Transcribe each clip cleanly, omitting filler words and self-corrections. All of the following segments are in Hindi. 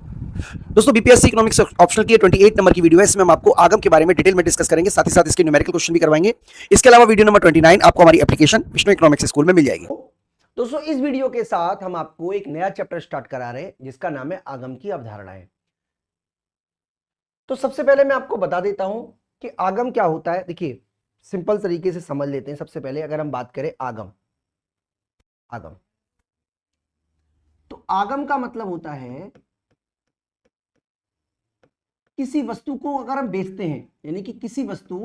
दोस्तों बीपीएससी इकोनॉमिक्स ऑप्शनल की ये 28 नंबर की वीडियो है। इसमें हम आपको आगम के बारे में डिटेल में डिस्कस करेंगे, साथ ही साथ इसके न्यूमेरिकल क्वेश्चन भी करवाएंगे। इसके अलावा वीडियो नंबर 29 आपको हमारी एप्लीकेशन विष्णु इकोनॉमिक्स स्कूल में मिल जाएगी। दोस्तों इस वीडियो के साथ हम आपको एक नया चैप्टर स्टार्ट करा रहे हैं जिसका नाम है आगम की अवधारणाएं। तो सबसे पहले मैं आपको बता देता हूं कि आगम क्या होता है। देखिए सिंपल तरीके से समझ लेते हैं। सबसे पहले अगर हम बात करें आगम आगम तो आगम का मतलब होता है किसी वस्तु को अगर हम बेचते हैं, यानी कि किसी वस्तु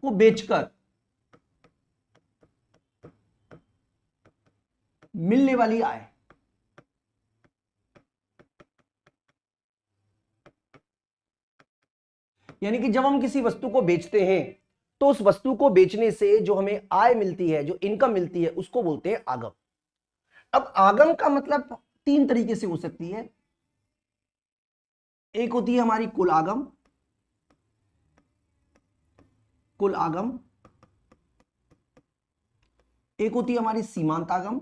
को बेचकर मिलने वाली आय। यानी कि जब हम किसी वस्तु को बेचते हैं तो उस वस्तु को बेचने से जो हमें आय मिलती है, जो इनकम मिलती है, उसको बोलते हैं आगम। अब आगम का मतलब तीन तरीके से हो सकती है। एक होती है हमारी कुल आगम, एक होती है हमारी सीमांत आगम,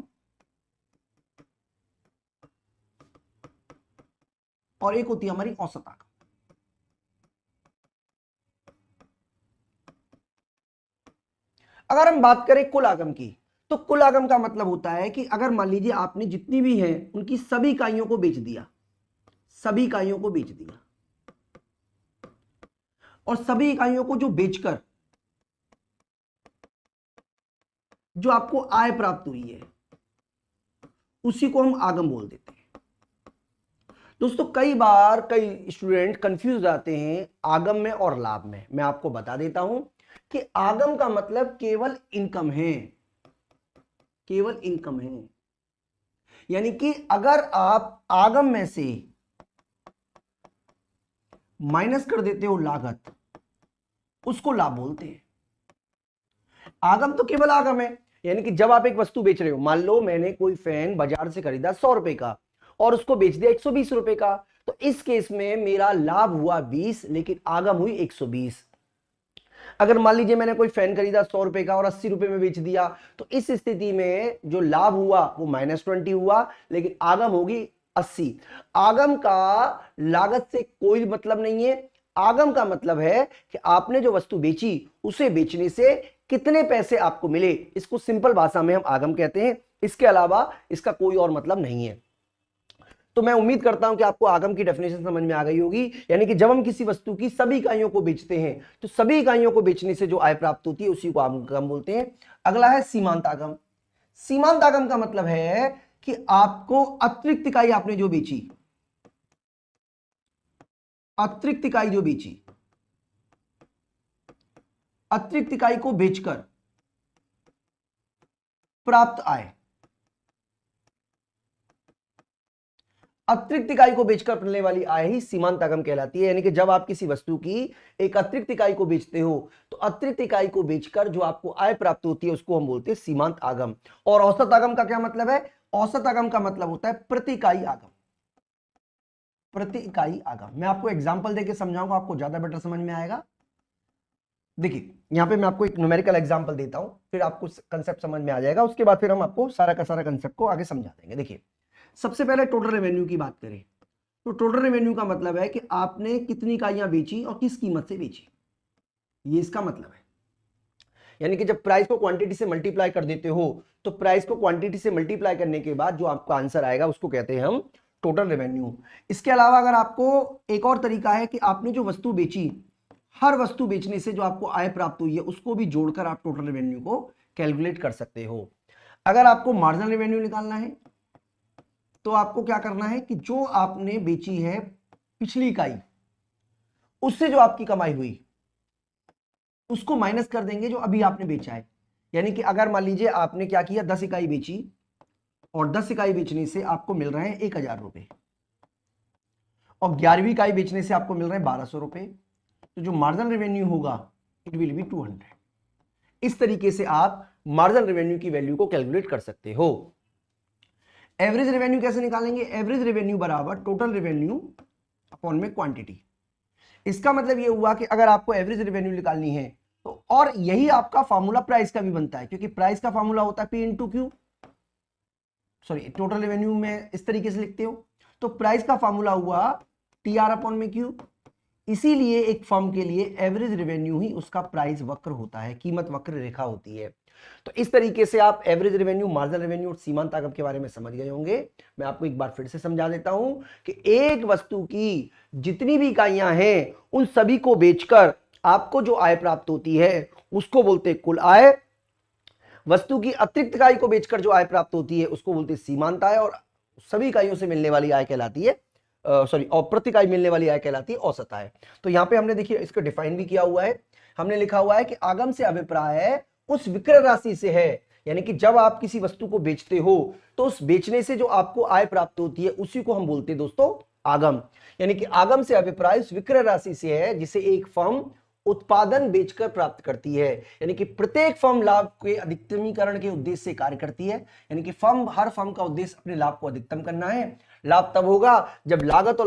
और एक होती है हमारी औसत आगम। अगर हम बात करें कुल आगम की, तो कुल आगम का मतलब होता है कि अगर मान लीजिए आपने जितनी भी है उनकी सभी इकाइयों को बेच दिया, और सभी इकाइयों को जो बेचकर जो आपको आय प्राप्त हुई है उसी को हम आगम बोल देते हैं। दोस्तों कई बार कई स्टूडेंट कंफ्यूज जाते हैं आगम में और लाभ में। मैं आपको बता देता हूं कि आगम का मतलब केवल इनकम है, यानी कि अगर आप आगम में से माइनस कर देते हो लागत, उसको लाभ बोलते हैं। आगम तो केवल आगम है, यानी कि जब आप एक वस्तु बेच रहे हो, मान लो मैंने कोई फैन बाजार से खरीदा 100 रुपए का और उसको बेच दिया 120 रुपए का, तो इस केस में मेरा लाभ हुआ 20, लेकिन आगम हुई 120। अगर मान लीजिए मैंने कोई फैन खरीदा 100 रुपए का और 80 रुपए में बेच दिया, तो इस स्थिति में जो लाभ हुआ वो -20 हुआ, लेकिन आगम होगी 80। आगम का लागत से कोई मतलब नहीं है। आगम का मतलब है कि आपने जो वस्तु बेची उसे बेचने से कितने पैसे आपको मिले, इसको सिंपल भाषा में हम आगम कहते हैं। इसके अलावा इसका कोई और मतलब नहीं है। तो मैं उम्मीद करता हूं कि आपको आगम की डेफिनेशन समझ में आ गई होगी। यानी कि जब हम किसी वस्तु की सभी इकाइयों को बेचते हैं तो सभी इकाइयों को बेचने से जो आय प्राप्त होती है उसी को आगम बोलते हैं। अगला है सीमांत आगम। सीमांत आगम का मतलब है कि आपको अतिरिक्त इकाई आपने जो बेची, अतिरिक्त इकाई को बेचकर प्राप्त आय, अतिरिक्त इकाई को बेचकर मिलने वाली आय ही सीमांत आगम कहलाती है। यानी कि जब आप किसी वस्तु की एक अतिरिक्त इकाई को बेचते हो तो अतिरिक्त इकाई को बेचकर जो आपको आय प्राप्त होती है उसको हम बोलते हैं सीमांत आगम। और औसत आगम का क्या मतलब है? औसत आगम का मतलब होता है प्रति इकाई आगम, मैं आपको एग्जाम्पल देकर समझाऊंगा, आपको ज्यादा बेटर समझ में आएगा। देखिए यहां पे मैं आपको एक न्यूमेरिकल एग्जांपल देता हूं, फिर आपको कंसेप्ट समझ में आ जाएगा। उसके बाद फिर हम आपको सारा का सारा कंसेप्ट को आगे समझा देंगे। देखिए सबसे पहले टोटल रेवेन्यू की बात करें तो टोटल रेवेन्यू का मतलब है कि आपने कितनी इकाइयां बेची और किस कीमत से बेची, ये इसका मतलब है। यानी कि जब प्राइस को क्वांटिटी से मल्टीप्लाई कर देते हो तो प्राइस को क्वांटिटी से मल्टीप्लाई करने के बाद जो आपका आंसर आएगा उसको कहते हैं हम टोटल रेवेन्यू। इसके अलावा अगर आपको एक और तरीका है कि आपने जो वस्तु बेची, हर वस्तु बेचने से जो आपको आय प्राप्त हुई है उसको भी जोड़कर आप टोटल रेवेन्यू को कैलकुलेट कर सकते हो। अगर आपको मार्जिनल रेवेन्यू निकालना है तो आपको क्या करना है कि जो आपने बेची है पिछली इकाई, उससे जो आपकी कमाई हुई उसको माइनस कर देंगे जो अभी आपने बेचा है। यानी कि अगर मान लीजिए आपने क्या किया, 10 इकाई बेची और 10 इकाई बेचने से आपको मिल रहे हैं 1000 रुपए, और 11वीं इकाई बेचने से आपको मिल रहे हैं 1200 रुपए, तो जो मार्जिनल रेवेन्यू होगा इट विल बी 200। इस तरीके से आप मार्जिनल रेवेन्यू की वैल्यू को कैलकुलेट कर सकते हो। एवरेज रेवेन्यू कैसे निकालेंगे? एवरेज रेवेन्यू बराबर टोटल रेवेन्यू अपॉन में क्वांटिटी। इसका मतलब ये हुआ कि अगर आपको एवरेज रेवेन्यू निकालनी है तो, और यही आपका फॉर्मूला प्राइस का भी बनता है, क्योंकि प्राइस का फॉर्मूला होता है P into Q. Sorry total revenue में इस तरीके से लिखते हो, तो प्राइस का फॉर्मूला हुआ टीआर अपॉन में क्यू। इसीलिए एक फर्म के लिए एवरेज रेवेन्यू ही उसका प्राइस वक्र होता है, कीमत वक्र रेखा होती है। तो इस तरीके से आप एवरेज रेवेन्यू, मार्जिनल रेवेन्यू और सीमांत आगम के बारे में समझ गए होंगे। मैं आपको एक बार फिर से समझा देता हूं कि एक वस्तु की जितनी भी इकाइयां हैं उन सभी को बेचकर आपको जो आय प्राप्त होती है उसको बोलते हैं कुल आय। वस्तु की अतिरिक्त इकाई को बेचकर जो आय प्राप्त होती है उसको बोलते हैं सीमांत आय, और सभी इकाइयों से मिलने वाली आय कहलाती है और प्रति इकाई मिलने वाली आय कहलाती है औसत आय। तो यहां पे हमने देखिए इसको डिफाइन भी किया हुआ है। हमने लिखा हुआ है कि आगम से अभिप्राय उस विक्रय राशि से है, यानी कि जब आप किसी वस्तु को बेचते हो तो उस बेचने से जो आपको आय प्राप्त होती है उसी को हम बोलते हैं दोस्तों आगम। यानी कि आगम से अभिप्राय उस विक्रय राशि से है जिसे एक फर्म उत्पादन बेचकर प्राप्त करती है। यानी कि प्रत्येक फर्म लाभ के अधिकतमीकरण के उद्देश्य से कार्य करती है। यानी कि हर फर्म का उद्देश्य अपने लाभ को अधिकतम करना है। लाभ तब होगा जब लागत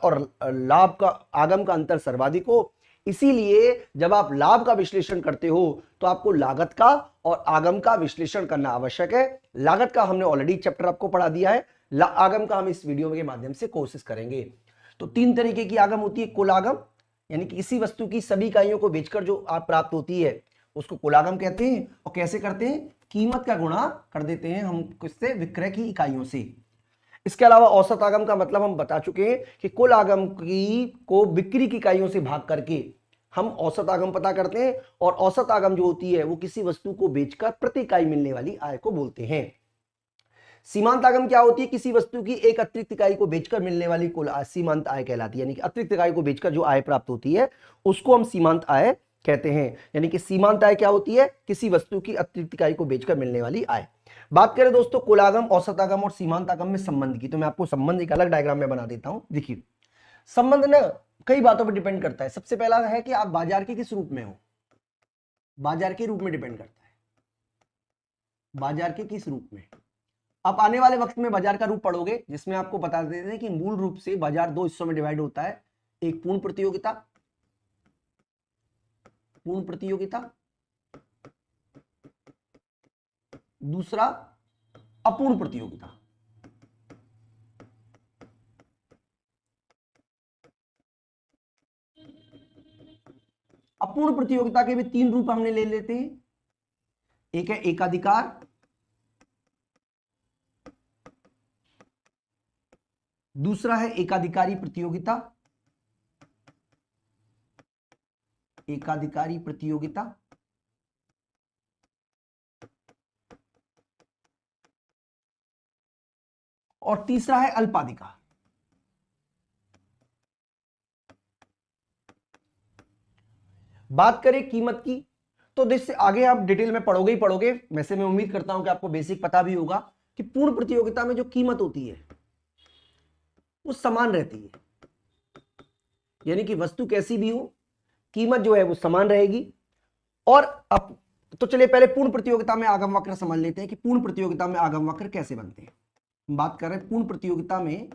और लाभ का आगम का अंतर सर्वाधिक हो। इसीलिए जब आप लाभ का विश्लेषण करते हो तो आपको लागत का और आगम का विश्लेषण करना आवश्यक है। लागत का हमने ऑलरेडी चैप्टर आपको पढ़ा दिया है, आगम का हम इस वीडियो के माध्यम से कोशिश करेंगे। तो 3 तरीके की आगम होती है। कुल आगम, यानी कि किसी वस्तु की सभी इकाइयों को बेचकर जो आप प्राप्त होती है उसको कुल आगम कहते हैं। और कैसे करते हैं? कीमत का गुणा कर देते हैं हम किससे? विक्रय की इकाइयों से। इसके अलावा औसत आगम का मतलब हम बता चुके हैं कि कुल आगम को बिक्री की इकाइयों से भाग करके हम औसत आगम पता करते हैं। और औसत आगम जो होती है वो किसी वस्तु को बेचकर प्रति इकाई मिलने वाली आय को बोलते हैं। सीमांत आगम क्या होती है? किसी वस्तु की एक अतिरिक्त इकाई को बेचकर मिलने वाली कुल आय सीमांत आय कहलाती है। यानी कि अतिरिक्त इकाई को बेचकर जो आय प्राप्त होती है उसको हम सीमांत आय कहते हैं। यानी कि सीमांत आय क्या होती है? किसी वस्तु की अतिरिक्त इकाई को बेचकर मिलने वाली आय। बात करें दोस्तों कुल आगम, औसत आगम और सीमांत आगम में संबंध की, तो मैं आपको संबंध एक अलग डायग्राम में बना देता हूं। देखिए संबंध ना कई बातों पर डिपेंड करता है। सबसे पहला है कि आप बाजार के किस रूप में हो, बाजार के रूप में डिपेंड करता है। बाजार के किस रूप में आप आने वाले वक्त में बाजार का रूप पढ़ोगे, जिसमें आपको बता देते हैं कि मूल रूप से बाजार 2 हिस्सों में डिवाइड होता है। एक पूर्ण प्रतियोगिता, दूसरा अपूर्ण प्रतियोगिता। अपूर्ण प्रतियोगिता के भी 3 रूप हमने ले लेते हैं। एक है एकाधिकार, दूसरा है एकाधिकारी प्रतियोगिता, और तीसरा है अल्पाधिकार। बात करें कीमत की, तो इससे आगे आप डिटेल में पढ़ोगे ही पढ़ोगे। वैसे मैं उम्मीद करता हूं कि आपको बेसिक पता भी होगा कि पूर्ण प्रतियोगिता में जो कीमत होती है वो समान रहती है। यानी कि वस्तु कैसी भी हो, कीमत जो है वो समान रहेगी। और अब तो चलिए पहले पूर्ण प्रतियोगिता में आगम वक्र समझ लेते हैं कि पूर्ण प्रतियोगिता में आगम वक्र कैसे बनते हैं। हम बात कर रहे हैं पूर्ण प्रतियोगिता में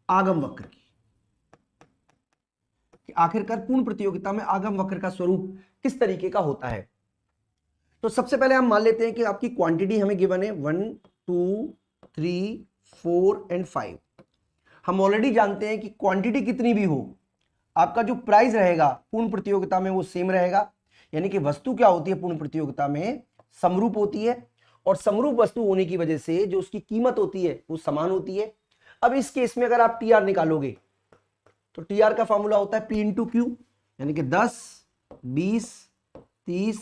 आगम वक्र की, कि आखिरकार पूर्ण प्रतियोगिता में आगम वक्र का स्वरूप किस तरीके का होता है। तो सबसे पहले हम मान लेते हैं कि आपकी क्वांटिटी हमें गिवन है 1 2 3 4 एंड 5। हम ऑलरेडी जानते हैं कि क्वांटिटी कितनी भी हो, आपका जो प्राइस रहेगा पूर्ण प्रतियोगिता में वो सेम रहेगा। यानी कि वस्तु क्या होती है पूर्ण प्रतियोगिता में? समरूप होती है। और समरूप वस्तु होने की वजह से जो उसकी कीमत होती है वो समान होती है। अब इस केस में अगर आप टीआर निकालोगे तो टीआर का फॉर्मूला होता है P इंटू क्यू, यानी कि 10 20 30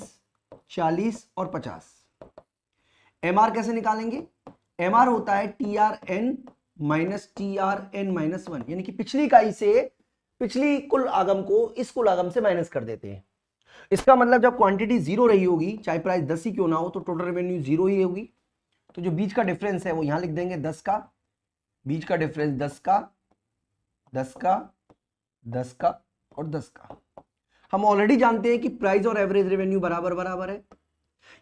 40 और 50। एमआर कैसे निकालेंगे? एमआर होता है TRN माइनस TRN-1, यानी कि पिछली इकाई से पिछली कुल आगम को इस कुल आगम से माइनस कर देते हैं। इसका मतलब जब क्वांटिटी 0 रही होगी, चाहे प्राइस 10 ही क्यों ना हो, तो टोटल रेवेन्यू 0 ही होगी। तो जो बीच का डिफरेंस है वो यहां लिख देंगे 10 का, बीच का डिफरेंस 10 का 10 का 10 का और 10 का। हम ऑलरेडी जानते हैं कि प्राइस और एवरेज रेवेन्यू बराबर बराबर है।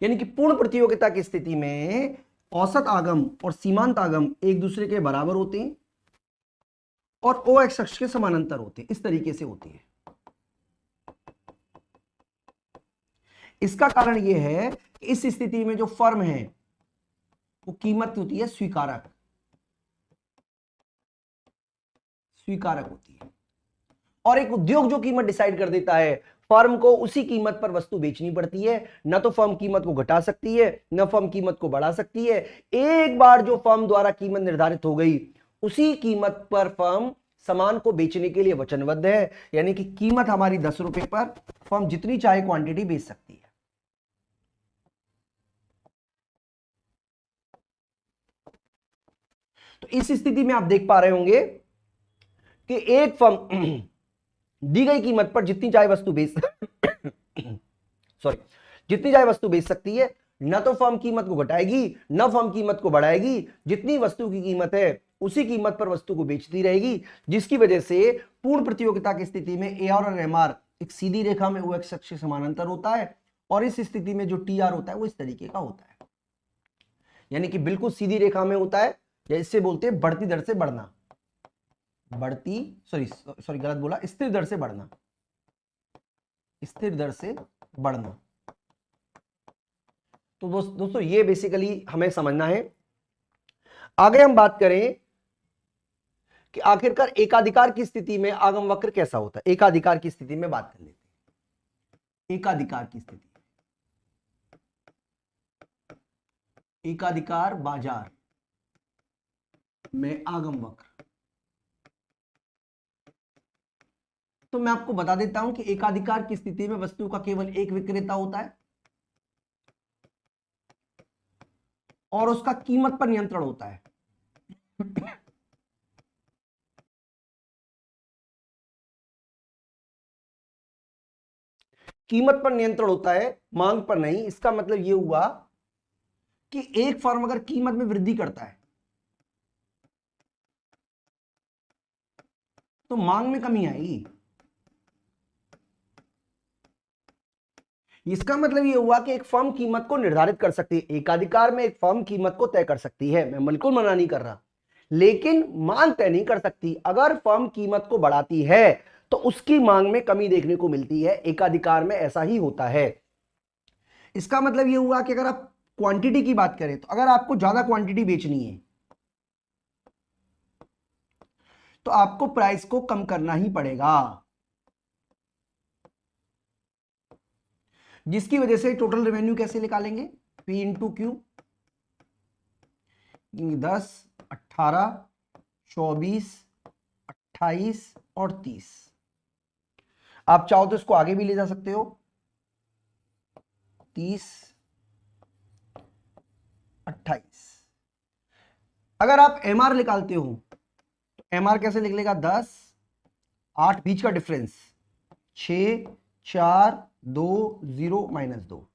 यानी कि पूर्ण प्रतियोगिता की स्थिति में औसत आगम और सीमांत आगम एक दूसरे के बराबर होते हैं और ओ एक्स अक्ष के समानांतर होते हैं। इस तरीके से होती है। इसका कारण यह है इस स्थिति में जो फर्म है वो कीमत होती है स्वीकारक, स्वीकारक होती है। और एक उद्योग जो कीमत डिसाइड कर देता है, फर्म को उसी कीमत पर वस्तु बेचनी पड़ती है। न तो फर्म कीमत को घटा सकती है, न फर्म कीमत को बढ़ा सकती है। एक बार जो फर्म द्वारा कीमत निर्धारित हो गई, उसी कीमत पर फर्म सामान को बेचने के लिए वचनबद्ध है। यानी कि कीमत हमारी 10 रुपए पर, फर्म जितनी चाहे क्वांटिटी बेच सकती है। तो इस स्थिति में आप देख पा रहे होंगे कि एक फर्म दी गई कीमत पर जितनी चाहे वस्तु बेच जितनी चाहे वस्तु बेच सकती है। न तो फर्म कीमत को घटाएगी, न फर्म कीमत को बढ़ाएगी। जितनी वस्तु की कीमत है उसी कीमत पर वस्तु को बेचती रहेगी, जिसकी वजह से पूर्ण प्रतियोगिता की स्थिति में एआर और एमआर एक सीधी रेखा में ओ एक्स अक्ष के समानांतर होता है। और इस स्थिति में जो टीआर होता है वो इस तरीके का होता है, यानी कि बिल्कुल सीधी रेखा में होता है, या इससे बोलते हैं बढ़ती दर से बढ़ना, बढ़ती सॉरी गलत बोला, स्थिर दर से बढ़ना, स्थिर दर से बढ़ना। तो दोस्तों ये बेसिकली हमें समझना है। आगे हम बात करें कि आखिरकार एकाधिकार की स्थिति में आगम वक्र कैसा होता है। एकाधिकार की स्थिति में बात कर लेते हैं। एकाधिकार की स्थिति, एकाधिकार बाजार में आगम वक्र। तो मैं आपको बता देता हूं कि एकाधिकार की स्थिति में वस्तु का केवल एक विक्रेता होता है और उसका कीमत पर नियंत्रण होता है। कीमत पर नियंत्रण होता है, मांग पर नहीं। इसका मतलब यह हुआ कि एक फर्म अगर कीमत में वृद्धि करता है तो मांग में कमी आएगी। इसका मतलब यह हुआ कि एक फर्म कीमत को निर्धारित कर सकती है। एकाधिकार में एक फर्म कीमत को तय कर सकती है, मैं बिल्कुल मना नहीं कर रहा, लेकिन मांग तय नहीं कर सकती। अगर फर्म कीमत को बढ़ाती है तो उसकी मांग में कमी देखने को मिलती है। एकाधिकार में ऐसा ही होता है। इसका मतलब यह हुआ कि अगर आप क्वांटिटी की बात करें तो अगर आपको ज्यादा क्वांटिटी बेचनी है तो आपको प्राइस को कम करना ही पड़ेगा, जिसकी वजह से टोटल रेवेन्यू कैसे निकालेंगे, P इंटू क्यू। 10, 18, 24, 28 और 30। आप चाहो तो इसको आगे भी ले जा सकते हो, 30, 28। अगर आप एमआर निकालते हो तो एमआर कैसे लिख लेगा, 10, 8 बीच का डिफरेंस, 6, 4, 2, 0, -2।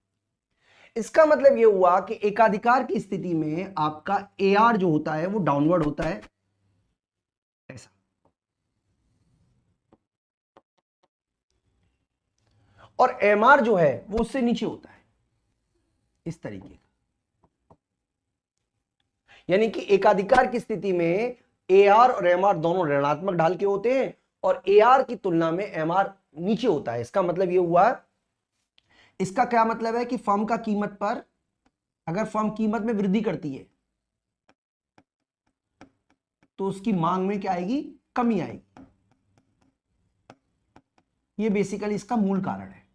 इसका मतलब यह हुआ कि एकाधिकार की स्थिति में आपका एआर जो होता है वो डाउनवर्ड होता है, ऐसा। और एमआर जो है वो उससे नीचे होता है, इस तरीके का। यानी कि एकाधिकार की स्थिति में एआर और एमआर दोनों ऋणात्मक ढाल के होते हैं और एआर की तुलना में एमआर नीचे होता है। इसका मतलब यह हुआ, इसका क्या मतलब है कि फर्म का कीमत पर, अगर फर्म कीमत में वृद्धि करती है तो उसकी मांग में क्या आएगी, कमी आएगी। यह बेसिकली इसका मूल कारण है।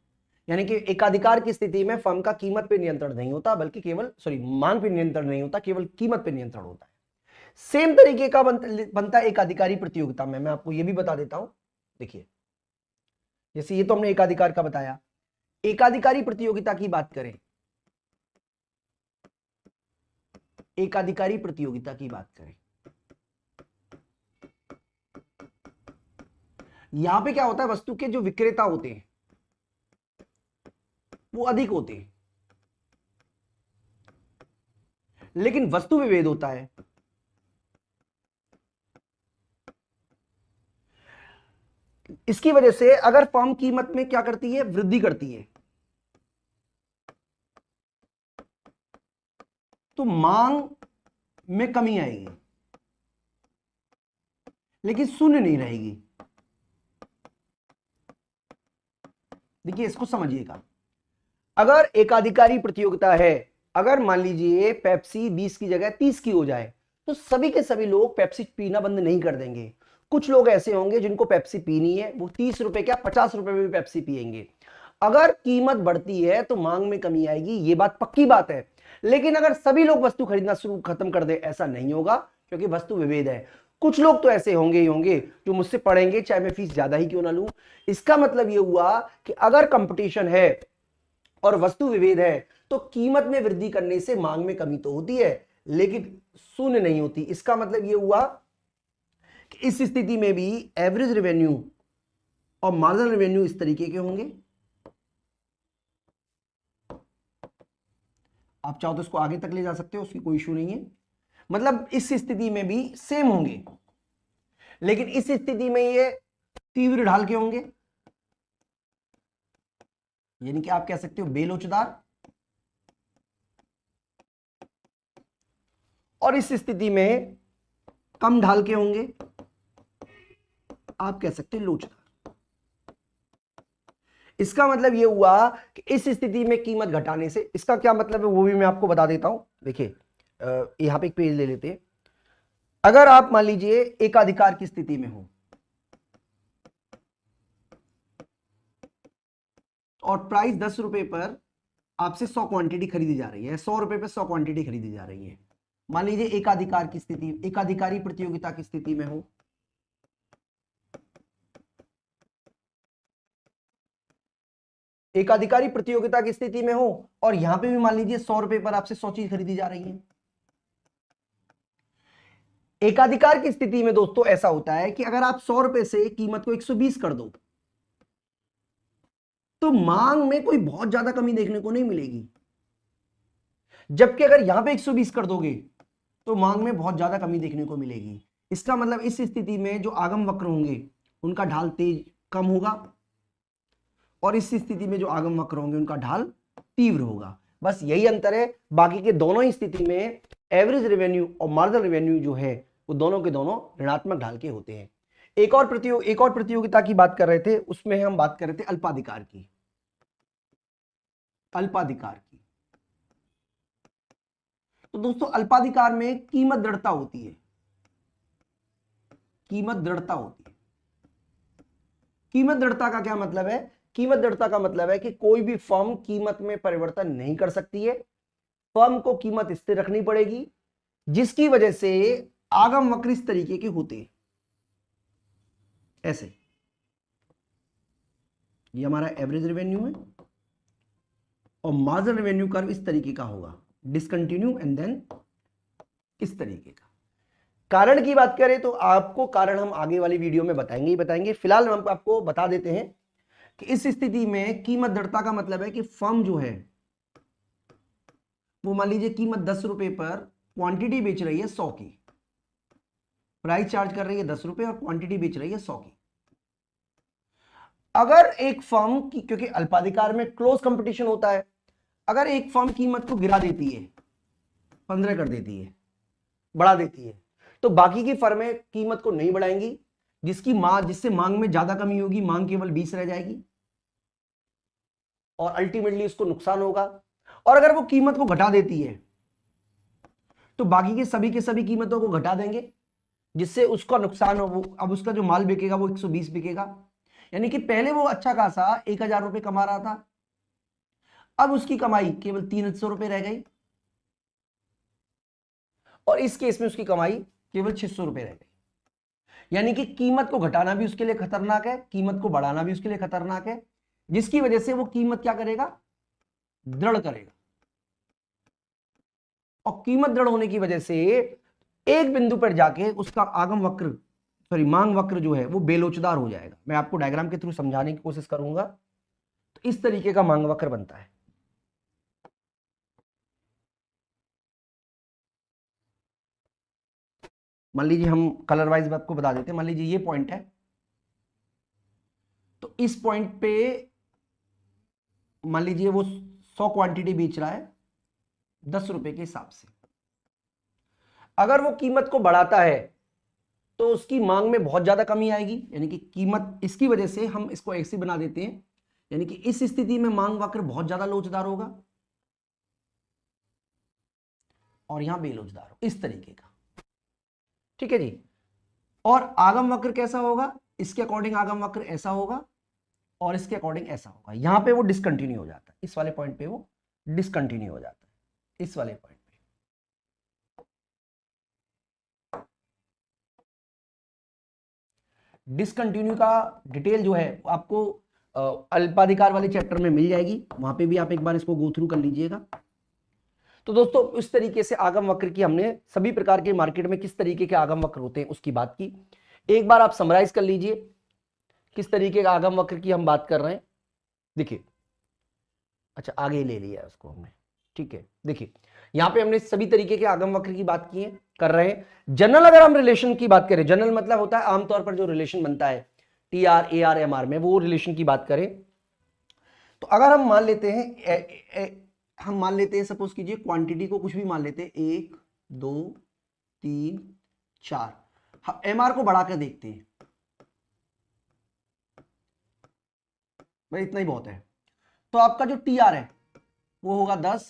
यानी कि एकाधिकार की स्थिति में फर्म का कीमत पे नियंत्रण नहीं होता, बल्कि केवल मांग पे नियंत्रण नहीं होता, केवल कीमत पे नियंत्रण होता है। सेम तरीके का बनता है एकाधिकारी प्रतियोगिता में। मैं आपको यह भी बता देता हूं, देखिए जैसे ये तो हमने एकाधिकार का बताया। एकाधिकारी प्रतियोगिता की बात करें, एकाधिकारी प्रतियोगिता की बात करें, यहां पे क्या होता है, वस्तु के जो विक्रेता होते हैं वो अधिक होते हैं, लेकिन वस्तु विभेद होता है। इसकी वजह से अगर फर्म कीमत में क्या करती है, वृद्धि करती है, तो मांग में कमी आएगी, लेकिन शून्य नहीं रहेगी। देखिए इसको समझिएगा, अगर एकाधिकारी प्रतियोगिता है, अगर मान लीजिए पेप्सी 20 की जगह 30 की हो जाए, तो सभी के सभी लोग पेप्सी पीना बंद नहीं कर देंगे। कुछ लोग ऐसे होंगे जिनको पेप्सी पीनी है, वो 30 रुपए क्या 50 रुपए में भी पेप्सी पिएंगे। अगर कीमत बढ़ती है तो मांग में कमी आएगी, ये बात पक्की बात है। लेकिन अगर सभी लोग वस्तु खरीदना शुरू खत्म कर दे, ऐसा नहीं होगा, क्योंकि वस्तु विभेद है। कुछ लोग तो ऐसे होंगे ही होंगे जो मुझसे पढ़ेंगे चाहे मैं फीस ज्यादा ही क्यों ना लूं। इसका मतलब ये हुआ कि अगर कंपटीशन है और वस्तु विभेद है तो कीमत में वृद्धि करने से मांग में कमी तो होती है, लेकिन शून्य नहीं होती। इसका मतलब ये हुआ कि इस स्थिति में भी एवरेज रेवेन्यू और मार्जिनल रेवेन्यू इस तरीके के होंगे। आप चाहो तो इसको आगे तक ले जा सकते हो, उसकी कोई इशू नहीं है। मतलब इस स्थिति में भी सेम होंगे, लेकिन इस स्थिति में ये तीव्र ढाल के होंगे, यानी कि आप कह सकते हो बेलोचदार। और इस स्थिति में कम ढाल के होंगे, आप कह सकते हैं लोचदार। इसका मतलब यह हुआ कि इस स्थिति में कीमत घटाने से, इसका क्या मतलब है वो भी मैं आपको बता देता हूं। देखिए यहां पे एक पेज ले लेते हैं। अगर आप मान लीजिए एकाधिकार की स्थिति में हो और प्राइस 10 रुपए पर आपसे 100 क्वांटिटी खरीदी जा रही है, 100 रुपए पर 100 क्वांटिटी खरीदी जा रही है। मान लीजिए एकाधिकार की स्थिति, एकाधिकारी प्रतियोगिता की स्थिति में हो, एकाधिकारी प्रतियोगिता की स्थिति में हो और यहां पे भी मान लीजिए 100 रुपए पर आपसे 100 चीज खरीदी जा रही है। एकाधिकार की स्थिति में दोस्तों ऐसा होता है कि अगर आप 100 रुपए से कीमत को 120 कर दो तो मांग में कोई बहुत ज्यादा कमी देखने को नहीं मिलेगी, जबकि अगर यहां पे 120 कर दोगे तो मांग में बहुत ज्यादा कमी देखने को मिलेगी। इसका मतलब इस स्थिति में जो आगम वक्र होंगे उनका ढाल तेज कम होगा और इस स्थिति में जो आगम वक्र होंगे उनका ढाल तीव्र होगा। बस यही अंतर है, बाकी के दोनों ही स्थिति में एवरेज रेवेन्यू और मार्जिनल रेवेन्यू जो है वो दोनों के दोनों ऋणात्मक ढाल के होते हैं। एक और प्रतियोगिता की बात कर रहे थे, उसमें हम बात कर रहे थे अल्पाधिकार की। अल्पाधिकार की तो दोस्तों अल्पाधिकार में कीमत दृढ़ता होती है, कीमत दृढ़ता होती है। कीमत दृढ़ता का क्या मतलब है? कीमत दृढ़ता का मतलब है कि कोई भी फर्म कीमत में परिवर्तन नहीं कर सकती है, फर्म को कीमत स्थिर रखनी पड़ेगी, जिसकी वजह से आगम वक्र इस तरीके के होते हैं, ऐसे। ये हमारा एवरेज रेवेन्यू है और मार्जिनल रेवेन्यू कर्व इस तरीके का होगा, डिसकंटिन्यू एंड देन इस तरीके का। कारण की बात करें तो आपको कारण हम आगे वाली वीडियो में बताएंगे ही बताएंगे। फिलहाल हम आपको बता देते हैं कि इस स्थिति में कीमत दृढ़ता का मतलब है कि फर्म जो है वो मान लीजिए कीमत 10 रुपए पर क्वांटिटी बेच रही है 100 की, प्राइस चार्ज कर रही है 10 रुपए और क्वांटिटी बेच रही है 100 की। अगर एक फर्म की, क्योंकि अल्पाधिकार में क्लोज कंपटीशन होता है, अगर एक फर्म कीमत को गिरा देती है, 15 कर देती है, बढ़ा देती है, तो बाकी की फर्में कीमत को नहीं बढ़ाएंगी, जिससे मांग में ज्यादा कमी होगी, मांग केवल 20 रह जाएगी और अल्टीमेटली उसको नुकसान होगा। और अगर वो कीमत को घटा देती है तो बाकी के सभी कीमतों को घटा देंगे, जिससे उसका नुकसान हो। अब उसका जो माल बिकेगा वो 120 बिकेगा, यानी कि पहले वो अच्छा खासा 1000 रुपए कमा रहा था, अब उसकी कमाई केवल 300 रुपए रह गई और इस केस में उसकी कमाई केवल 600 रुपए रह गई। यानी कि कीमत को घटाना भी उसके लिए खतरनाक है, कीमत को बढ़ाना भी उसके लिए खतरनाक है, जिसकी वजह से वो कीमत क्या करेगा? दृढ़ करेगा। और कीमत दृढ़ होने की वजह से एक बिंदु पर जाके उसका आगम वक्र, सॉरी मांग वक्र जो है वो बेलोचदार हो जाएगा। मैं आपको डायग्राम के थ्रू समझाने की कोशिश करूंगा। तो इस तरीके का मांग वक्र बनता है। मान लीजिए हम कलर वाइज आपको बता देते हैं। मान लीजिए ये पॉइंट है, तो इस पॉइंट पे मान लीजिए वो 100 क्वांटिटी बेच रहा है 10 रुपए के हिसाब से। अगर वो कीमत को बढ़ाता है तो उसकी मांग में बहुत ज्यादा कमी आएगी, यानी कि कीमत, इसकी वजह से हम इसको ऐसे बना देते हैं, यानी कि इस स्थिति में मांग वक्र बहुत ज्यादा लोचदार होगा और यहां बेलोचदार हो, इस तरीके का। ठीक है जी। और आगम वक्र कैसा होगा, इसके अकॉर्डिंग आगम वक्र ऐसा होगा और इसके अकॉर्डिंग ऐसा होगा। यहां पे वो डिसकंटिन्यू हो जाता है, इस वाले पॉइंट पे वो डिसकंटिन्यू हो जाता है, इस वाले पॉइंट पे। डिसकंटिन्यू का डिटेल जो है आपको अल्पाधिकार वाले चैप्टर में मिल जाएगी, वहां पे भी आप एक बार इसको गो थ्रू कर लीजिएगा। तो दोस्तों इस तरीके से आगम वक्र की हमने सभी प्रकार के मार्केट में किस तरीके के आगम वक्र होते हैं उसकी बात की। एक बार आप समराइज कर लीजिए किस तरीके का आगम वक्र की हम बात कर रहे हैं। देखिए, अच्छा आगे ले लिया है उसको हमने, ठीक है। देखिए यहां पे हमने सभी तरीके के आगम वक्र की बात की है, कर रहे हैं। जनरल अगर हम रिलेशन की बात करें, जनरल मतलब होता है आमतौर पर जो रिलेशन बनता है T R A R M R में, वो रिलेशन की बात करें तो अगर हम मान लेते हैं सपोज कीजिए क्वांटिटी को कुछ भी मान लेते हैं 1 2 3 4, एम आर को बढ़ाकर देखते हैं भाई, इतना ही बहुत है। तो आपका जो टी आर है वो होगा 10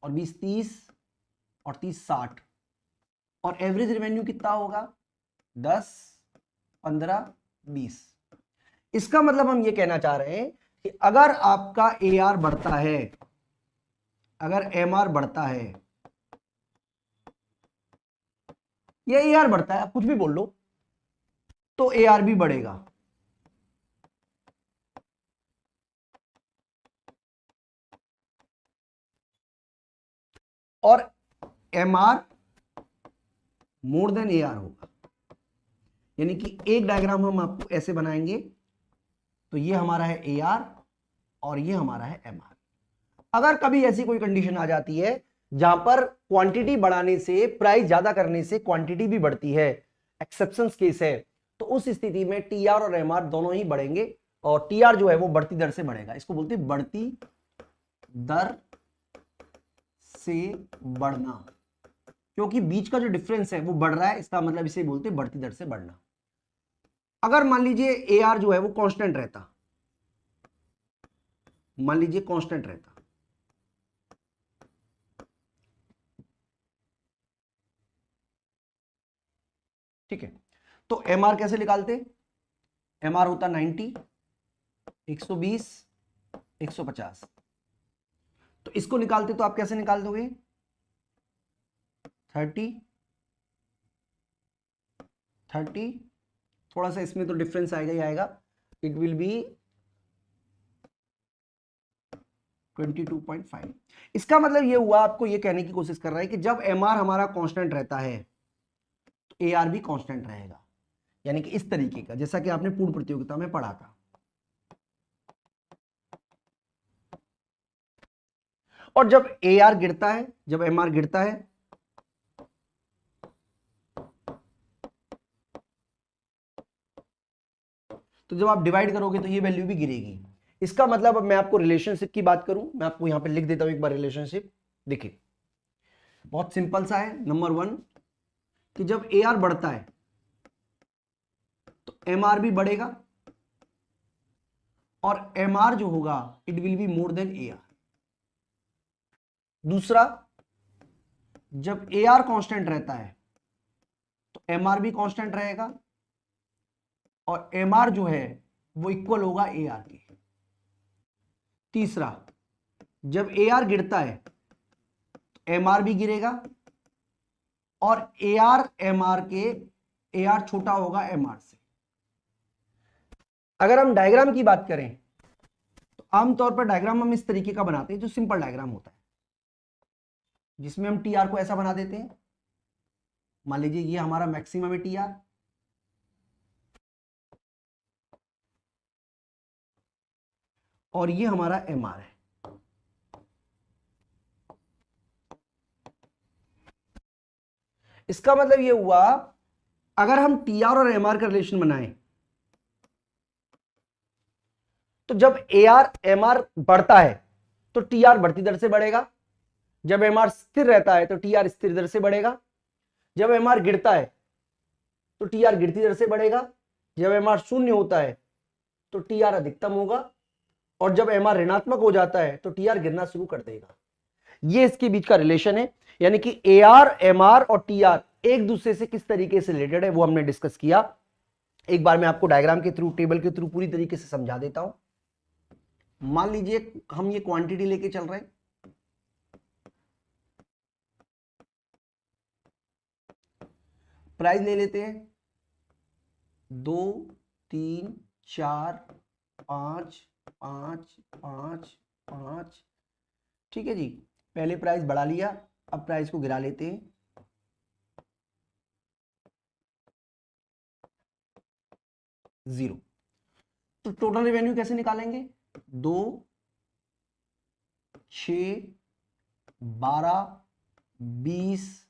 और 20 30 और 30 60 और एवरेज रेवेन्यू कितना होगा 10 15 20। इसका मतलब हम ये कहना चाह रहे हैं कि अगर आपका ए आर बढ़ता है, अगर एम आर बढ़ता है या ए आर बढ़ता है, आप कुछ भी बोल लो, तो ए आर भी बढ़ेगा। और M R more than A R होगा। यानी कि एक डायग्राम हम आपको ऐसे बनाएंगे, तो ये हमारा है ए आर और ये हमारा है एम आर। अगर कभी ऐसी कोई कंडीशन आ जाती है जहां पर क्वांटिटी बढ़ाने से, प्राइस ज्यादा करने से क्वांटिटी भी बढ़ती है, एक्सेप्शंस केस है, तो उस स्थिति में टी आर और एम आर दोनों ही बढ़ेंगे। और टी आर जो है वो बढ़ती दर से बढ़ेगा, इसको बोलते हैं बढ़ती दर से बढ़ना, क्योंकि बीच का जो डिफरेंस है वो बढ़ रहा है, इसका मतलब इसे बोलते हैं बढ़ती दर से बढ़ना। अगर मान लीजिए ए आर जो है वो कांस्टेंट रहता, मान लीजिए कांस्टेंट रहता, ठीक है, तो एम आर कैसे निकालते, एम आर होता 90 120 150। तो इसको निकालते तो आप कैसे निकाल दोगे 30 30, थोड़ा सा इसमें तो डिफरेंस आएगा ही आएगा, इट विल बी 22.5। इसका मतलब ये हुआ, आपको ये कहने की कोशिश कर रहा है कि जब एम आर हमारा कांस्टेंट रहता है तो ए आर भी कांस्टेंट रहेगा। यानी कि इस तरीके का, जैसा कि आपने पूर्ण प्रतियोगिता में पढ़ा था। और जब ए आर गिरता है, जब एम आर गिरता है, तो जब आप डिवाइड करोगे तो ये वैल्यू भी गिरेगी। इसका मतलब अब मैं आपको रिलेशनशिप की बात करूं, मैं आपको यहां पे लिख देता हूं एक बार रिलेशनशिप। देखिए बहुत सिंपल सा है। नंबर 1 कि जब ए आर बढ़ता है तो एम आर भी बढ़ेगा और एम आर जो होगा it will be more than A are. दूसरा, जब ए आर कांस्टेंट रहता है तो एम आर भी कांस्टेंट रहेगा और एम आर जो है वो इक्वल होगा ए आर के। तीसरा, जब ए आर गिरता है तो एम आर भी गिरेगा और ए आर एम आर के, ए आर छोटा होगा एम आर से। अगर हम डायग्राम की बात करें तो आमतौर पर डायग्राम हम इस तरीके का बनाते हैं जो सिंपल डायग्राम होता है, जिसमें हम टी आर को ऐसा बना देते हैं। मान लीजिए ये हमारा मैक्सिमम है टी आर, और ये हमारा एम आर है। इसका मतलब ये हुआ, अगर हम टी आर और एम आर का रिलेशन बनाएं तो जब ए आर एम आर बढ़ता है तो टी आर बढ़ती दर से बढ़ेगा, जब एम आर स्थिर रहता है तो टी आर स्थिर दर से बढ़ेगा, जब एम आर गिरता है तो टी आर गिरती दर से बढ़ेगा, जब एम आर शून्य होता है तो टी आर अधिकतम होगा और जब एमआर ऋणात्मक हो जाता है तो टीआर गिरना शुरू कर देगा। ये इसके बीच का रिलेशन है, यानी कि एआर, एमआर और टीआर एक दूसरे से किस तरीके से रिलेटेड है वो हमने डिस्कस किया। एक बार मैं आपको डायग्राम के थ्रू, टेबल के थ्रू पूरी तरीके से समझा देता हूं। मान लीजिए हम ये क्वांटिटी लेके चल रहे हैं, प्राइस ले लेते हैं 2 3 4 5 5 5 5, ठीक है जी। पहले प्राइस बढ़ा लिया, अब प्राइस को गिरा लेते हैं। जीरो। तो टोटल रेवेन्यू कैसे निकालेंगे? 2 6 12 20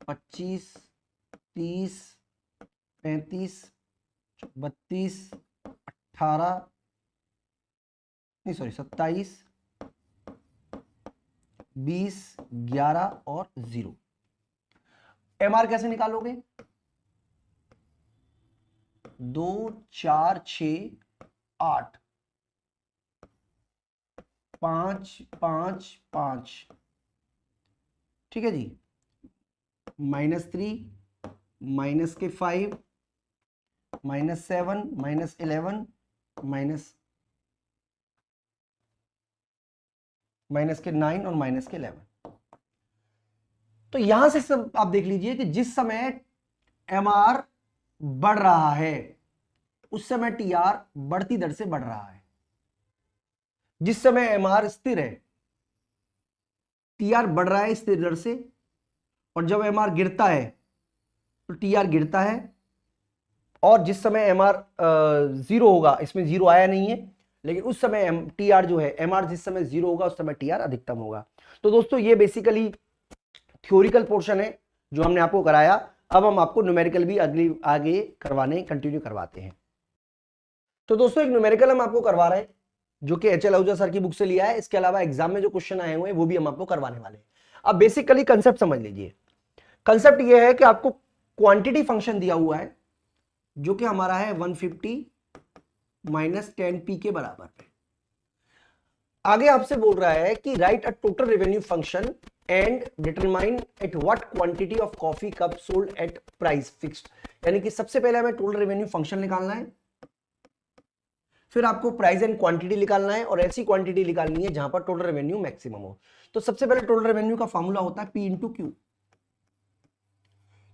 25 30 35 32 18 नहीं सॉरी 27 20 11 और 0। एमआर कैसे निकालोगे? 2 4 6 8 5 5 5, ठीक है जी। -3 -5 -7 -11 -9 और -11। तो यहां से सब आप देख लीजिए कि जिस समय एमआर बढ़ रहा है उस समय टीआर बढ़ती दर से बढ़ रहा है। जिस समय एमआर स्थिर है टीआर बढ़ रहा है स्थिर दर से, और जब एमआर गिरता है तो टीआर गिरता है। और जिस समय एमआर 0 होगा, इसमें 0 आया नहीं है, लेकिन उस समय टीआर जो है, एमआर जिस समय 0 होगा उस समय टीआर अधिकतम होगा। तो दोस्तों ये बेसिकली थ्योरिकल पोर्शन है जो हमने आपको कराया। अब हम आपको न्यूमेरिकल भी आगे कंटिन्यू करवाते हैं। तो दोस्तों एक न्यूमेरिकल हम आपको करवा रहे हैं जो कि एच एल आहूजा सर की बुक से लिया है। इसके अलावा एग्जाम में जो क्वेश्चन आए हुए हैं वो भी हम आपको करवाने वाले हैं। अब बेसिकली कंसेप्ट समझ लीजिए। कंसेप्ट ये है कि आपको क्वांटिटी फंक्शन दिया हुआ है जो कि हमारा है 150 माइनस 10p के बराबर है। आगे आपसे बोल रहा है कि right a total revenue function and determine at what quantity of coffee cup sold at price fixed. यानी कि सबसे पहले हमें टोटल रेवेन्यू फंक्शन निकालना है, फिर आपको प्राइस एंड क्वांटिटी निकालना है, और ऐसी क्वांटिटी निकालनी है जहां पर टोटल रेवेन्यू मैक्सिमम हो। तो सबसे पहले टोटल रेवेन्यू का फॉर्मूला होता है P इंटू क्यू।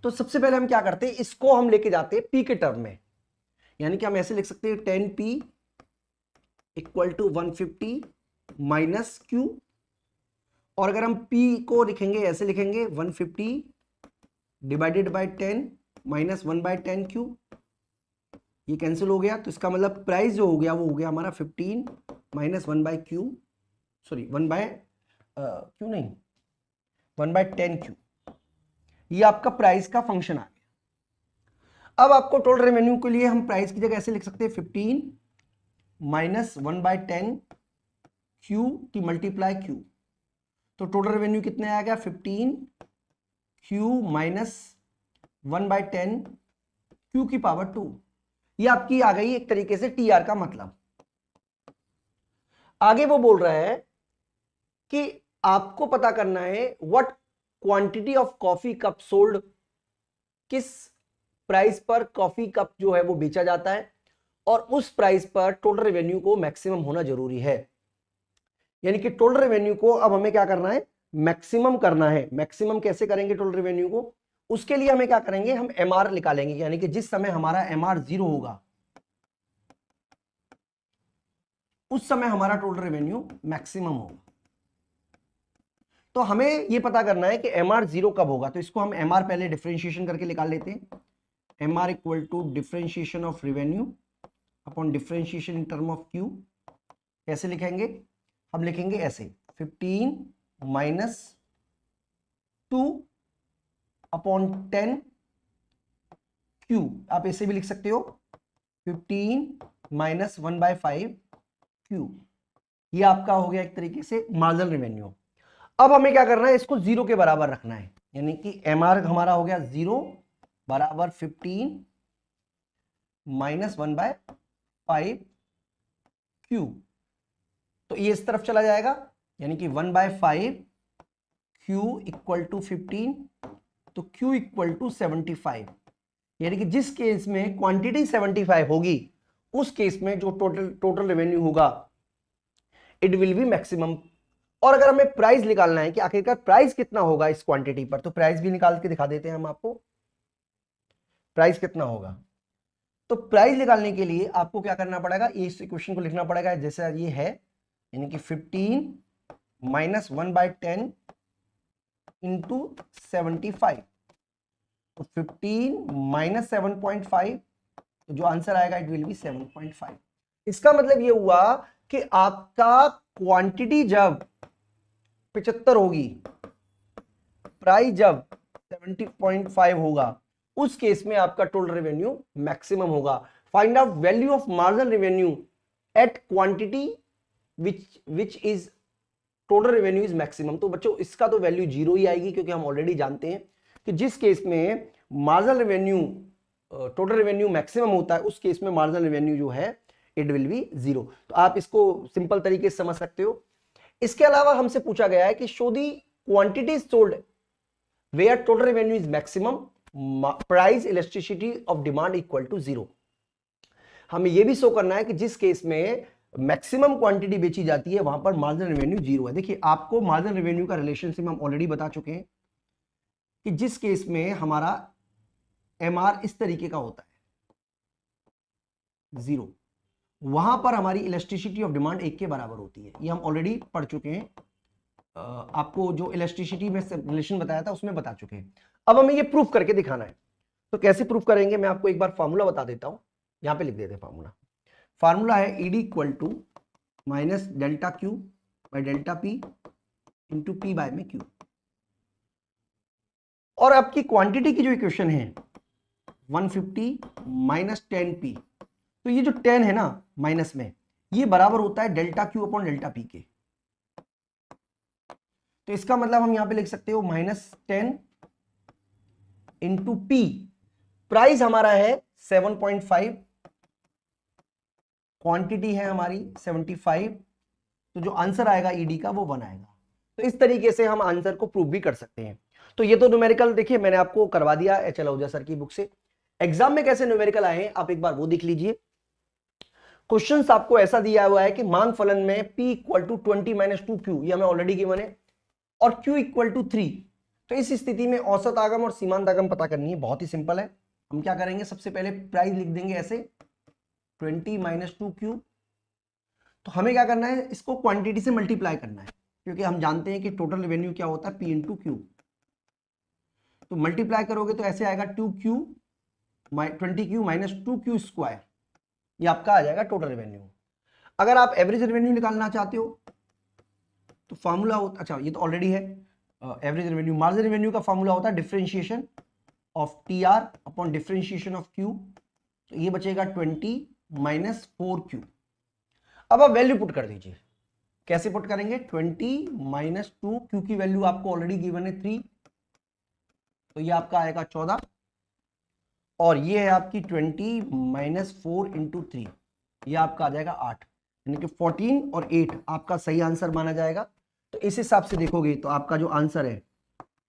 तो सबसे पहले हम क्या करते हैं, इसको हम लेके जाते हैं P के टर्म में, यानी कि हम ऐसे लिख सकते हैं 10P equal to 150 minus Q। और अगर हम P को लिखेंगे ऐसे लिखेंगे 150 डिवाइडेड बाय 10 माइनस 1/10Q। ये कैंसिल हो गया, तो इसका मतलब प्राइस जो हो गया वो हो गया हमारा 15 माइनस 1/Q, सॉरी 1/Q नहीं 1/10Q। ये आपका प्राइस का फंक्शन आ गया। अब आपको टोटल रेवेन्यू के लिए हम प्राइस की जगह ऐसे लिख सकते हैं 15 माइनस 1/10Q की मल्टीप्लाई Q। तो टोटल रेवेन्यू कितने आ गया 15Q माइनस 1/10Q की पावर 2। ये आपकी आ गई एक तरीके से टीआर का मतलब। आगे वो बोल रहा है कि आपको पता करना है what quantity of coffee cup sold, किस प्राइस पर कॉफी कप जो है वो बेचा जाता है, और उस प्राइस पर टोटल रेवेन्यू को मैक्सिमम होना जरूरी है। यानी कि टोटल रेवेन्यू को अब हमें क्या करना है, मैक्सिमम करना है। मैक्सिमम कैसे करेंगे टोटल रेवेन्यू को? उसके लिए हमें क्या करेंगे, हम एमआर निकालेंगे, यानी कि जिस समय हमारा एमआर 0 होगा उस समय हमारा टोटल रेवेन्यू मैक्सिमम होगा। तो हमें यह पता करना है कि एमआर 0 कब होगा। तो इसको हम एमआर पहले डिफरेंशिएशन करके निकाल लेते हैं। MR equal to differentiation of revenue upon differentiation in term of Q. कैसे लिखेंगे? हम लिखेंगे ऐसे 15 माइनस 2 अपॉन 10 क्यू। आप ऐसे भी लिख सकते हो 15 माइनस 1/5 क्यू। ये आपका हो गया एक तरीके से मार्जिनल रेवेन्यू। अब हमें क्या करना है, इसको 0 के बराबर रखना है, यानी कि एमआर हमारा हो गया 0 बराबर 15 माइनस 1/5 क्यू। तो ये इस तरफ चला जाएगा, यानी कि 1/5 Q इक्वल टू 15, तो Q इक्वल टू 75, यानी कि जिस केस में क्वांटिटी 75 होगी उस केस में जो टोटल रेवेन्यू होगा इट विल बी मैक्सिमम। और अगर हमें प्राइस निकालना है कि आखिरकार प्राइस कितना होगा इस क्वांटिटी पर, तो प्राइस भी निकाल के दिखा देते हैं हम आपको, प्राइस कितना होगा। तो प्राइस निकालने के लिए आपको क्या करना पड़ेगा, इस इक्वेशन को लिखना पड़ेगा जैसे ये है, यानी कि 15 माइनस 1/10 इंटू 75, तो 15 माइनस 7.5, तो जो आंसर आएगा इट विल बी 7.5। इसका मतलब ये हुआ कि आपका क्वांटिटी जब 75 होगी, प्राइस जब 70.5 होगा, उस केस में आपका टोटल रेवेन्यू मैक्सिमम होगा। Find out value of marginal revenue at quantity which is total revenue is maximum. तो बच्चों इसका तो वैल्यू 0 ही आएगी, क्योंकि हम ऑलरेडी जानते हैं कि जिस केस में marginal revenue total revenue maximum होता है उस केस में मार्जिनल रेवेन्यू जो है इट विल बी 0। तो आप इसको सिंपल तरीके से समझ सकते हो। इसके अलावा हमसे पूछा गया है कि show the quantity sold where total revenue is maximum, price elasticity of demand equal to 0। हमें यह भी शो करना है कि जिस केस में मैक्सिमम क्वांटिटी बेची जाती है वहां पर मार्जिनल रेवेन्यू 0 है। देखिए आपको मार्जिनल रेवेन्यू का रिलेशनशिप हम ऑलरेडी बता चुके हैं कि जिस केस में हमारा एमआर इस तरीके का होता है 0, वहां पर हमारी इलास्टिसिटी ऑफ डिमांड 1 के बराबर होती है। ये हम ऑलरेडी पढ़ चुके हैं, आपको जो इलास्टिसिटी में रिलेशन बताया था उसमें बता चुके हैं। अब हमें ये प्रूफ करके दिखाना है, तो कैसे प्रूफ करेंगे मैं आपको एक बार फॉर्मूला बता देता हूं, यहां पे लिख देते हैं फॉर्मूला। फॉर्मूला है ED equal to minus delta Q by delta P into P by में क्यू। और आपकी क्वांटिटी की जो इक्वेशन है 150 माइनस 10p, तो ये जो 10 है ना माइनस में, ये बराबर होता है delta Q upon delta P के। तो इसका मतलब हम यहां पे लिख सकते हो -10 इंटू पी। प्राइस हमारा है 7.5, क्वांटिटी है हमारी 75, तो जो आंसर आएगा ईडी का वो 1 आएगा। तो इस तरीके से हम आंसर को प्रूव भी कर सकते हैं। तो ये तो न्यूमेरिकल देखिए मैंने आपको करवा दिया एच एल आहूजा सर की बुक से। एग्जाम में कैसे न्यूमेरिकल आए हैं आप एक बार वो देख लीजिए। क्वेश्चंस आपको ऐसा दिया हुआ है कि मांग फलन में P equal to 20 minus 2Q, ये हमें ऑलरेडी गिवन है, और Q इक्वल टू 3। तो इस स्थिति में औसत आगम और सीमांत आगम पता करनी है। बहुत ही सिंपल है, हम क्या करेंगे, सबसे पहले प्राइस लिख देंगे ऐसे 20 माइनस 2Q। तो हमें क्या करना है, इसको क्वांटिटी से मल्टीप्लाई करना है, क्योंकि हम जानते हैं कि टोटल रेवेन्यू क्या होता है P इंटू क्यू। तो मल्टीप्लाई करोगे तो ऐसे आएगा 2Q 20Q minus 2Q square, ये आपका आ जाएगा टोटल रेवेन्यू। अगर आप एवरेज रेवेन्यू निकालना चाहते हो तो फॉर्मूला होता, अच्छा ये तो ऑलरेडी है, एवरेज रेवेन्यू मार्जिनल रेवेन्यू का फॉर्मूला होता है differentiation of TR upon differentiation of Q। तो ये बचेगा 20 माइनस 4Q। अब आप वैल्यू पुट कर दीजिए। कैसे पुट करेंगे, 20 माइनस 2Q की वैल्यू आपको ऑलरेडी गिवन है 3, तो ये आपका आएगा 14, और ये है आपकी 20 माइनस 4 इंटू 3, ये आपका आ जाएगा 8, यानी कि 14 और 8 आपका सही आंसर माना जाएगा। तो इस हिसाब से देखोगे तो आपका जो आंसर है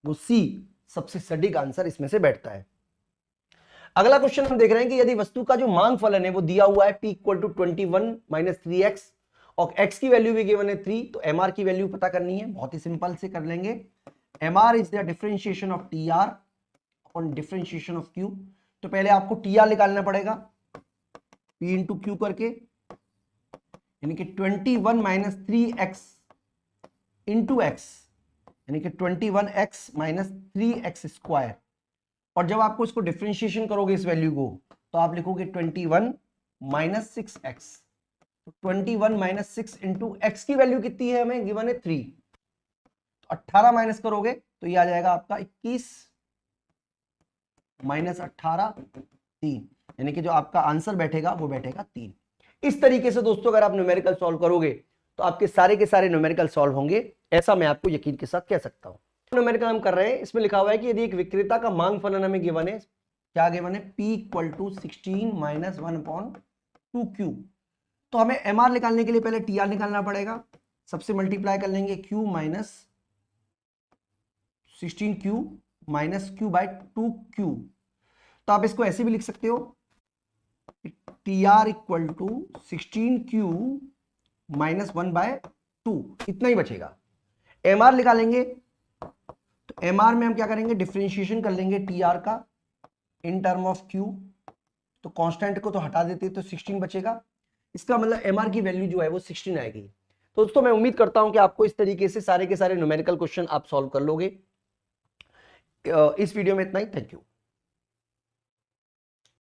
वो सी सबसे सटीक आंसर इसमें से बैठता है। अगला क्वेश्चन हम देख रहे हैं कि यदि वस्तु का जो मांग फलन है वो दिया हुआ है P equal to 21 minus 3x और x की वैल्यू भी गिवन है 3, तो MR की वैल्यू पता करनी है। बहुत ही सिंपल से कर लेंगे, MR is the differentiation of TR upon differentiation of Q। तो पहले आपको TR निकालना पड़ेगा P इंटू क्यू करके, यानी कि 21 माइनस 3x इंटू x, यानी कि 21x माइनस 3x स्क्वायर। और जब आपको इसको डिफरेंशिएशन करोगे इस वैल्यू को, तो आप लिखोगे 21 माइनस 6x। तो 21 माइनस 6 इंटू x की वैल्यू कितनी है, हमें गिवन है 3, तो 18 माइनस करोगे तो ये आ जाएगा आपका 21 माइनस 18 3, यानी कि जो आपका आंसर बैठेगा वो बैठेगा 3। इस तरीके से दोस्तों अगर आप न्यूमेरिकल सॉल्व करोगे तो आपके सारे के सारे न्यूमेरिकल सॉल्व होंगे, ऐसा मैं आपको यकीन के साथ कह सकता हूं। न्यूमेरिकल हम कर रहे हैं, इसमें लिखा हुआ है कि यदि एक विक्रेता का मांग फलन हमें गिवन है, क्या गिवन है, P equal to 16 minus 1 upon 2Q। तो तो हमें एमआर निकालने के लिए पहले टीआर निकालना पड़ेगा, सबसे मल्टीप्लाई कर लेंगे Q minus 16Q minus Q by 2Q। तो आप इसको ऐसे भी लिख सकते हो, TR equal to 16Q minus 1/2, इतना ही बचेगा। MR निकालेंगे तो MR में हम क्या करेंगे, डिफरेंशिएशन कर लेंगे TR का इन टर्म ऑफ Q, तो कांस्टेंट को तो हटा देते तो 16 बचेगा, इसका मतलब MR की वैल्यू जो है वो 16 आएगी। तो दोस्तों मैं उम्मीद करता हूं कि आपको इस तरीके से सारे के सारे न्यूमेरिकल क्वेश्चन आप सॉल्व कर लोगे। इस वीडियो में इतना ही, थैंक यू।